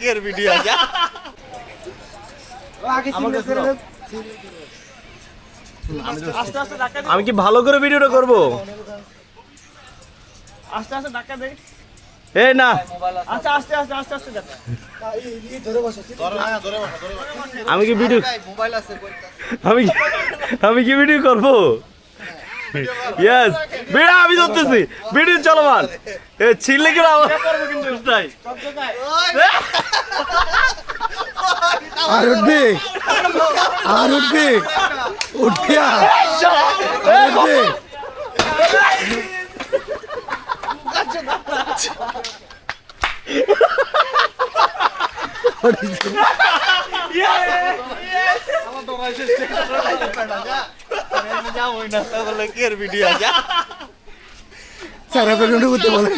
কের ভিডিও যা আমি কি ভালো করে ভিডিওটা করব? আস্তে আস্তে ধাক্কা দে। এই না আচ্ছা আস্তে আস্তে আস্তে আস্তে যা। আমি কি ভিডিও মোবাইল আছে আমি কি ভিডিও করব? ইয়েস ভিডিও আমি ধরতেছি, ভিডিও চলমান। এ ছিড়লে কি আমার করব কিন্তু তাই আর উঠবে উঠিয়া উঠবে যাবো না তাহলে কের ভিডিও যা সারা পেছনে করতে বলে